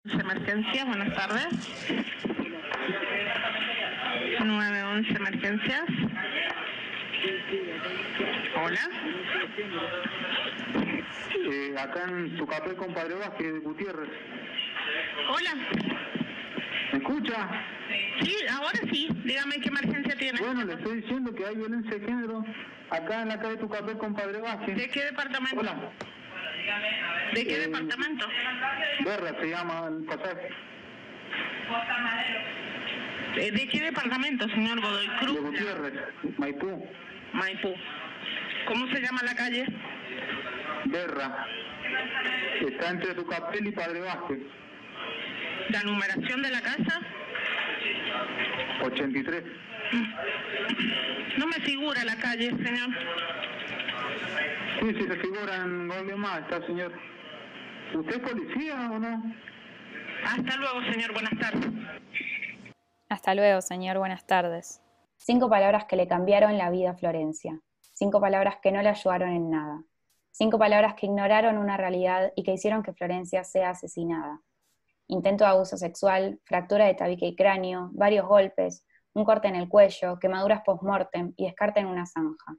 Emergencias, buenas tardes. 911 Emergencias. Hola. Acá en Tucapel con Padre Vázquez de Gutiérrez. Hola. ¿Me escucha? Sí, ahora sí. Dígame qué emergencia tiene. Bueno, le estoy diciendo que hay violencia de género acá en la calle Tucapel con Padre Vázquez. ¿De qué departamento? Hola. ¿De qué departamento? Berra se llama el pasaje. ¿De qué departamento, señor Godoy Cruz? De Gutiérrez, Maipú. Maipú. ¿Cómo se llama la calle? Berra. Está entre Tucapel y Padre Vázquez. ¿La numeración de la casa? 83. No me figura la calle, señor. Sí, si se figura en Golden más, está señor. ¿Usted es policía o no? Hasta luego, señor. Buenas tardes. Hasta luego, señor. Buenas tardes. 5 palabras que le cambiaron la vida a Florencia. 5 palabras que no le ayudaron en nada. 5 palabras que ignoraron una realidad y que hicieron que Florencia sea asesinada. Intento de abuso sexual, fractura de tabique y cráneo, varios golpes, un corte en el cuello, quemaduras post-mortem y descarte en una zanja.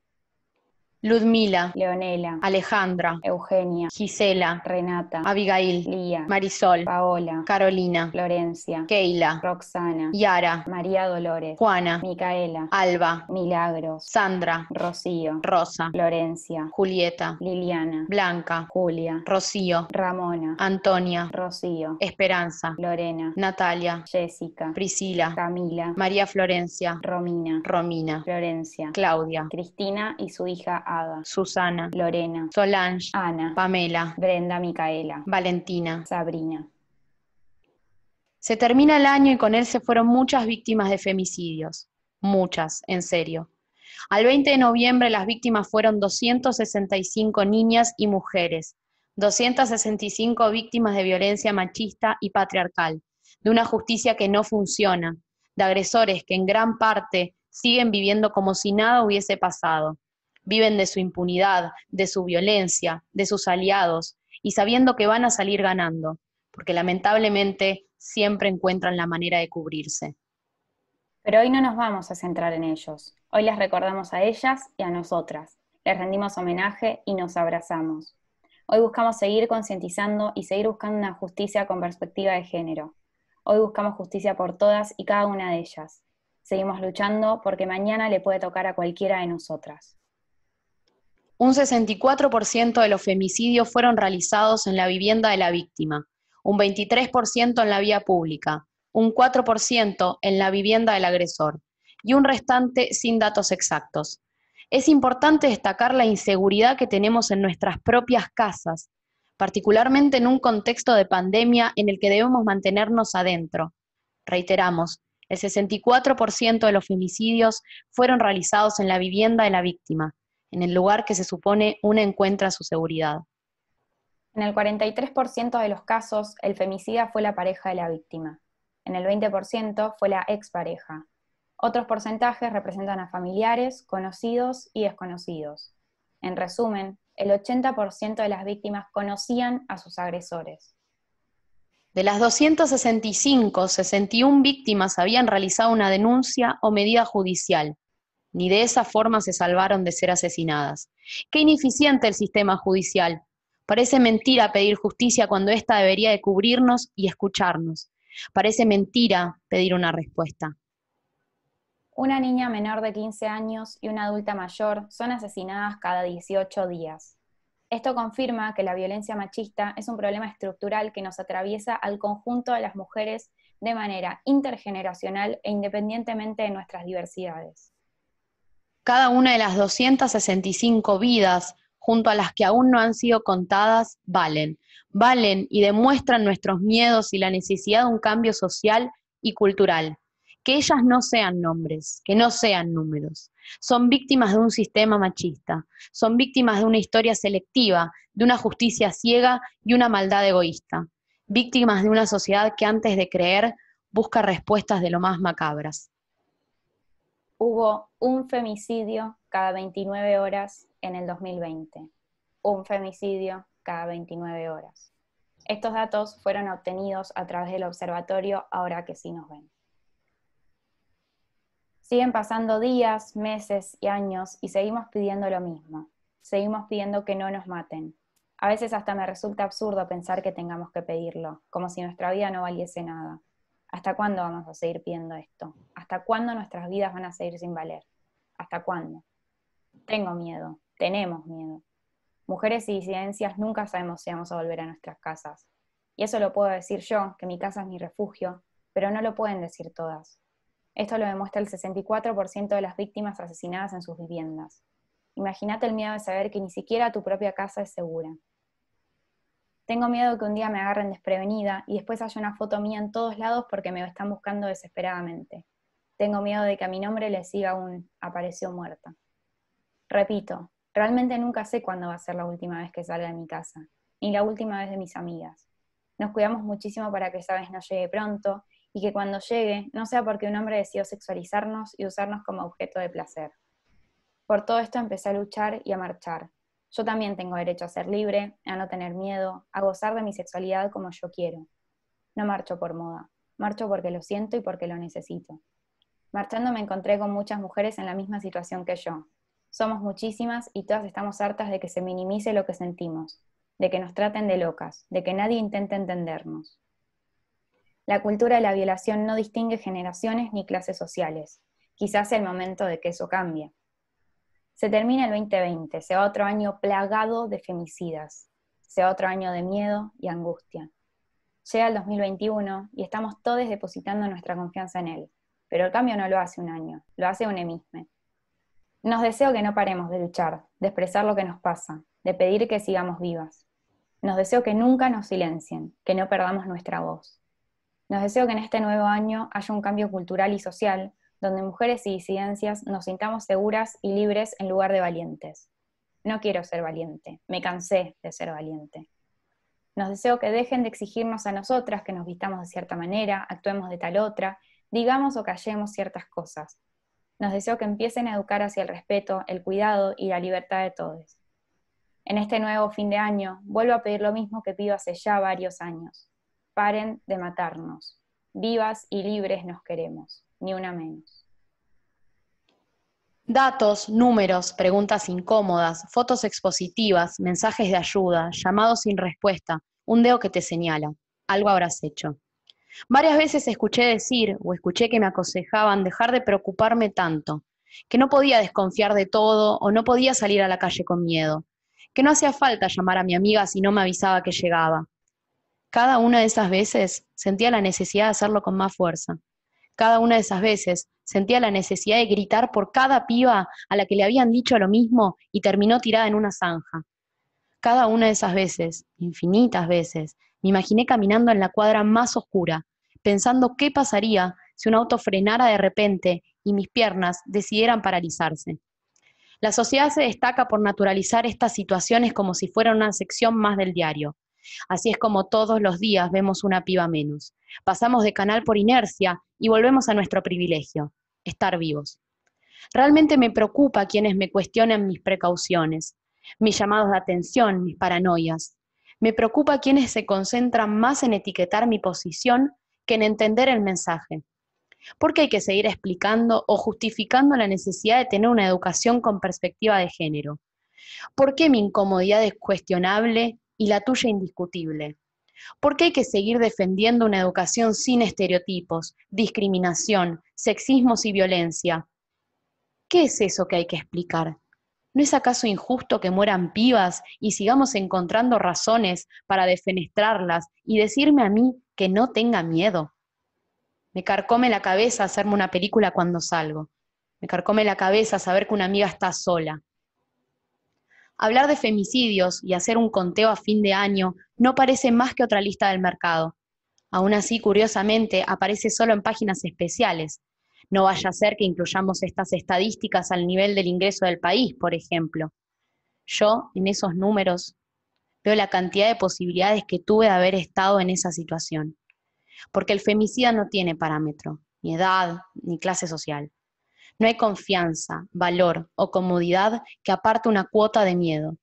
Ludmila, Leonela, Alejandra, Eugenia, Gisela, Renata, Abigail, Lía, Marisol, Paola, Carolina, Florencia, Keila, Roxana, Yara, María Dolores, Juana, Micaela, Alba, Milagros, Sandra, Rocío, Rosa, Florencia, Julieta, Liliana, Blanca, Julia, Rocío, Ramona, Antonia, Rocío, Esperanza, Lorena, Natalia, Jessica, Priscila, Camila, María Florencia, Romina, Romina, Florencia, Claudia, Cristina y su hija Ada, Susana, Lorena, Solange, Ana, Pamela, Brenda Micaela, Valentina. Sabrina. Se termina el año y con él se fueron muchas víctimas de femicidios. Muchas, en serio. Al 20 de noviembre las víctimas fueron 265 niñas y mujeres, 265 víctimas de violencia machista y patriarcal, de una justicia que no funciona, de agresores que en gran parte siguen viviendo como si nada hubiese pasado. Viven de su impunidad, de su violencia, de sus aliados, y sabiendo que van a salir ganando, porque lamentablemente siempre encuentran la manera de cubrirse. Pero hoy no nos vamos a centrar en ellos. Hoy les recordamos a ellas y a nosotras. Les rendimos homenaje y nos abrazamos. Hoy buscamos seguir concientizando y seguir buscando una justicia con perspectiva de género. Hoy buscamos justicia por todas y cada una de ellas. Seguimos luchando porque mañana le puede tocar a cualquiera de nosotras. Un 64% de los femicidios fueron realizados en la vivienda de la víctima, un 23% en la vía pública, un 4% en la vivienda del agresor y un restante sin datos exactos. Es importante destacar la inseguridad que tenemos en nuestras propias casas, particularmente en un contexto de pandemia en el que debemos mantenernos adentro. Reiteramos, el 64% de los femicidios fueron realizados en la vivienda de la víctima, en el lugar que se supone una encuentra su seguridad. En el 43% de los casos, el femicida fue la pareja de la víctima. En el 20% fue la expareja. Otros porcentajes representan a familiares, conocidos y desconocidos. En resumen, el 80% de las víctimas conocían a sus agresores. De las 265, 61 víctimas habían realizado una denuncia o medida judicial. Ni de esa forma se salvaron de ser asesinadas. ¡Qué ineficiente el sistema judicial! Parece mentira pedir justicia cuando ésta debería de cubrirnos y escucharnos. Parece mentira pedir una respuesta. Una niña menor de 15 años y una adulta mayor son asesinadas cada 18 días. Esto confirma que la violencia machista es un problema estructural que nos atraviesa al conjunto de las mujeres de manera intergeneracional e independientemente de nuestras diversidades. Cada una de las 265 vidas, junto a las que aún no han sido contadas, valen y demuestran nuestros miedos y la necesidad de un cambio social y cultural. Que ellas no sean nombres, que no sean números. Son víctimas de un sistema machista, son víctimas de una historia selectiva, de una justicia ciega y una maldad egoísta. Víctimas de una sociedad que antes de creer busca respuestas de lo más macabras. Hubo un femicidio cada 29 horas en el 2020. Un femicidio cada 29 horas. Estos datos fueron obtenidos a través del observatorio Ahora que sí nos ven. Siguen pasando días, meses y años y seguimos pidiendo lo mismo. Seguimos pidiendo que no nos maten. A veces hasta me resulta absurdo pensar que tengamos que pedirlo, como si nuestra vida no valiese nada. ¿Hasta cuándo vamos a seguir pidiendo esto? ¿Hasta cuándo nuestras vidas van a seguir sin valer? ¿Hasta cuándo? Tengo miedo, tenemos miedo. Mujeres y disidencias nunca sabemos si vamos a volver a nuestras casas. Y eso lo puedo decir yo, que mi casa es mi refugio, pero no lo pueden decir todas. Esto lo demuestra el 64% de las víctimas asesinadas en sus viviendas. Imagínate el miedo de saber que ni siquiera tu propia casa es segura. Tengo miedo que un día me agarren desprevenida y después haya una foto mía en todos lados porque me están buscando desesperadamente. Tengo miedo de que a mi nombre le siga un "apareció muerta". Repito, realmente nunca sé cuándo va a ser la última vez que salga de mi casa, ni la última vez de mis amigas. Nos cuidamos muchísimo para que esa vez no llegue pronto, y que cuando llegue no sea porque un hombre decidió sexualizarnos y usarnos como objeto de placer. Por todo esto empecé a luchar y a marchar. Yo también tengo derecho a ser libre, a no tener miedo, a gozar de mi sexualidad como yo quiero. No marcho por moda, marcho porque lo siento y porque lo necesito. Marchando me encontré con muchas mujeres en la misma situación que yo. Somos muchísimas y todas estamos hartas de que se minimice lo que sentimos, de que nos traten de locas, de que nadie intente entendernos. La cultura de la violación no distingue generaciones ni clases sociales. Quizás sea el momento de que eso cambie. Se termina el 2020, se va otro año plagado de femicidas, se va otro año de miedo y angustia. Llega el 2021 y estamos todos depositando nuestra confianza en él, pero el cambio no lo hace un año, lo hace un emisme. Nos deseo que no paremos de luchar, de expresar lo que nos pasa, de pedir que sigamos vivas. Nos deseo que nunca nos silencien, que no perdamos nuestra voz. Nos deseo que en este nuevo año haya un cambio cultural y social, donde mujeres y disidencias nos sintamos seguras y libres en lugar de valientes. No quiero ser valiente, me cansé de ser valiente. Nos deseo que dejen de exigirnos a nosotras que nos vistamos de cierta manera, actuemos de tal otra, digamos o callemos ciertas cosas. Nos deseo que empiecen a educar hacia el respeto, el cuidado y la libertad de todos. En este nuevo fin de año, vuelvo a pedir lo mismo que pido hace ya varios años. Paren de matarnos. Vivas y libres nos queremos, ni una menos. Datos, números, preguntas incómodas, fotos expositivas, mensajes de ayuda, llamados sin respuesta, un dedo que te señala. Algo habrás hecho. Varias veces escuché decir, o escuché que me aconsejaban dejar de preocuparme tanto, que no podía desconfiar de todo o no podía salir a la calle con miedo, que no hacía falta llamar a mi amiga si no me avisaba que llegaba. Cada una de esas veces sentía la necesidad de hacerlo con más fuerza. Cada una de esas veces sentía la necesidad de gritar por cada piba a la que le habían dicho lo mismo y terminó tirada en una zanja. Cada una de esas veces, infinitas veces, me imaginé caminando en la cuadra más oscura, pensando qué pasaría si un auto frenara de repente y mis piernas decidieran paralizarse. La sociedad se destaca por naturalizar estas situaciones como si fueran una sección más del diario. Así es como todos los días vemos una piba menos. Pasamos de canal por inercia y volvemos a nuestro privilegio, estar vivos. Realmente me preocupa quienes me cuestionan mis precauciones, mis llamados de atención, mis paranoias. Me preocupa quienes se concentran más en etiquetar mi posición que en entender el mensaje. ¿Por qué hay que seguir explicando o justificando la necesidad de tener una educación con perspectiva de género? ¿Por qué mi incomodidad es cuestionable y la tuya indiscutible? ¿Por qué hay que seguir defendiendo una educación sin estereotipos, discriminación, sexismos y violencia? ¿Qué es eso que hay que explicar? ¿No es acaso injusto que mueran pibas y sigamos encontrando razones para defenestrarlas y decirme a mí que no tenga miedo? Me carcome la cabeza hacerme una película cuando salgo. Me carcome la cabeza saber que una amiga está sola. Hablar de femicidios y hacer un conteo a fin de año no parece más que otra lista del mercado. Aún así, curiosamente, aparece solo en páginas especiales. No vaya a ser que incluyamos estas estadísticas al nivel del ingreso del país, por ejemplo. Yo, en esos números, veo la cantidad de posibilidades que tuve de haber estado en esa situación. Porque el femicida no tiene parámetro, ni edad, ni clase social. No hay confianza, valor o comodidad que aparte una cuota de miedo.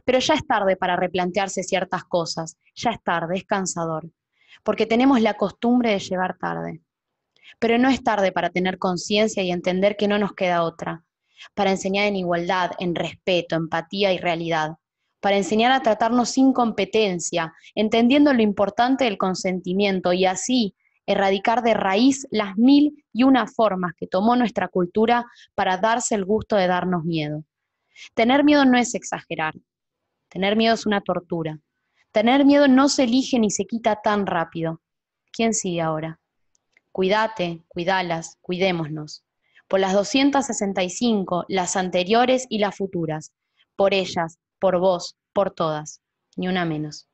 Pero ya es tarde para replantearse ciertas cosas, ya es tarde, es cansador, porque tenemos la costumbre de llegar tarde. Pero no es tarde para tener conciencia y entender que no nos queda otra, para enseñar en igualdad, en respeto, empatía y realidad, para enseñar a tratarnos sin competencia, entendiendo lo importante del consentimiento y así erradicar de raíz las 1001 formas que tomó nuestra cultura para darse el gusto de darnos miedo. Tener miedo no es exagerar, tener miedo es una tortura. Tener miedo no se elige ni se quita tan rápido. ¿Quién sigue ahora? Cuídate, cuidalas, cuidémonos. Por las 265, las anteriores y las futuras. Por ellas, por vos, por todas. Ni una menos.